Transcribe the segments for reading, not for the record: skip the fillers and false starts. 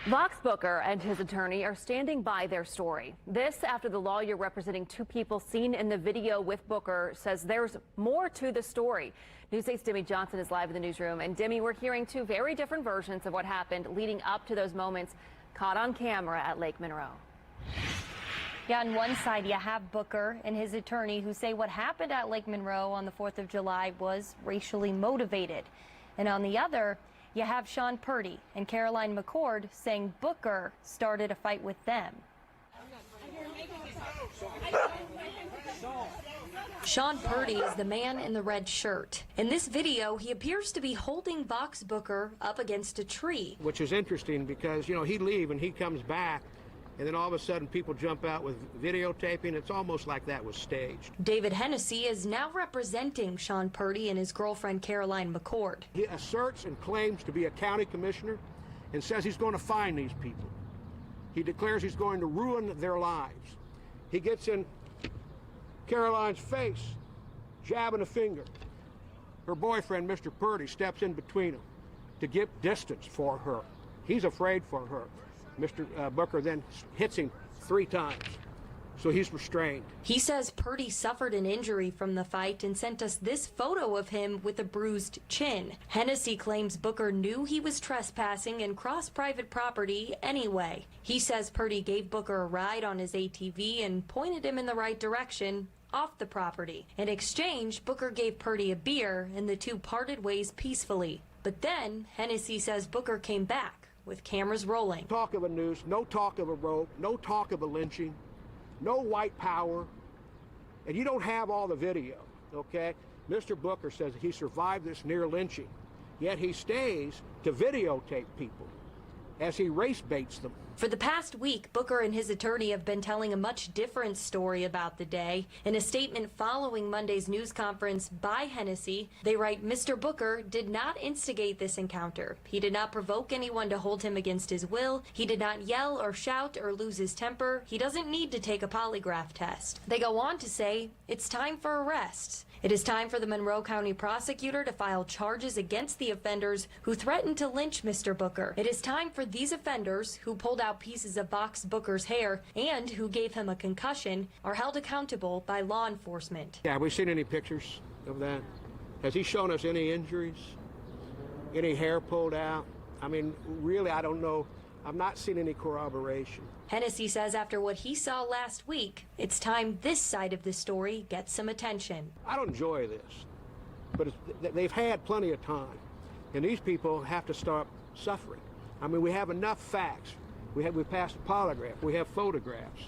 Vox Booker and his attorney are standing by their story. This after the lawyer representing two people seen in the video with Booker says there's more to the story. News 8's Demi Johnson is live in the newsroom. And Demi, we're hearing two very different versions of what happened leading up to those moments caught on camera at Lake Monroe. Yeah, on one side, you have Booker and his attorney who say what happened at Lake Monroe on the 4th of July was racially motivated. And on the other, you have Sean Purdy and Caroline McCord saying Booker started a fight with them. Sean Purdy is the man in the red shirt. In this video, he appears to be holding Vox Booker up against a tree. Which is interesting because, you know, he'd leave and he comes back, and then all of a sudden people jump out with videotaping. It's almost like that was staged. David Hennessy is now representing Sean Purdy and his girlfriend Caroline McCord. He asserts and claims to be a county commissioner and says he's going to find these people. He declares he's going to ruin their lives. He gets in Caroline's face, jabbing a finger. Her boyfriend, Mr. Purdy, steps in between them to get distance for her. He's afraid for her. Mr. Booker then hits him 3 times, so he's restrained. He says Purdy suffered an injury from the fight and sent us this photo of him with a bruised chin. Hennessy claims Booker knew he was trespassing and crossed private property anyway. He says Purdy gave Booker a ride on his ATV and pointed him in the right direction off the property. In exchange, Booker gave Purdy a beer and the two parted ways peacefully. But then Hennessy says Booker came back with cameras rolling. Talk of a noose, no talk of a rope, no talk of a lynching, no white power, and you don't have all the video, okay? Mr. Booker says he survived this near lynching, yet he stays to videotape people as he race baits them. For the past week, Booker and his attorney have been telling a much different story about the day. In a statement following Monday's news conference by Hennessy, they write, Mr. Booker did not instigate this encounter. He did not provoke anyone to hold him against his will. He did not yell or shout or lose his temper. He doesn't need to take a polygraph test. They go on to say, it's time for arrests. It is time for the Monroe County prosecutor to file charges against the offenders who threatened to lynch Mr. Booker. It is time for these offenders who pulled out pieces of Vox Booker's hair and who gave him a concussion are held accountable by law enforcement. Yeah, have we seen any pictures of that? Has he shown us any injuries? Any hair pulled out? I mean, really, I don't know. I've not seen any corroboration. Hennessy says after what he saw last week, it's time this side of the story gets some attention. I don't enjoy this, but they've had plenty of time, and these people have to stop suffering. I mean, we have enough facts. We passed a polygraph. We have photographs.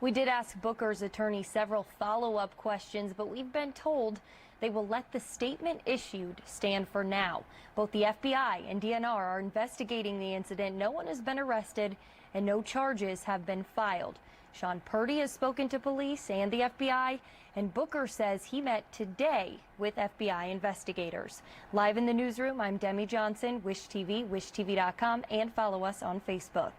We did ask Booker's attorney several follow-up questions, but we've been told they will let the statement issued stand for now. Both the FBI and DNR are investigating the incident. No one has been arrested and no charges have been filed. Sean Purdy has spoken to police and the FBI, and Booker says he met today with FBI investigators. Live in the newsroom, I'm Demi Johnson, Wish TV, wishtv.com, and follow us on Facebook.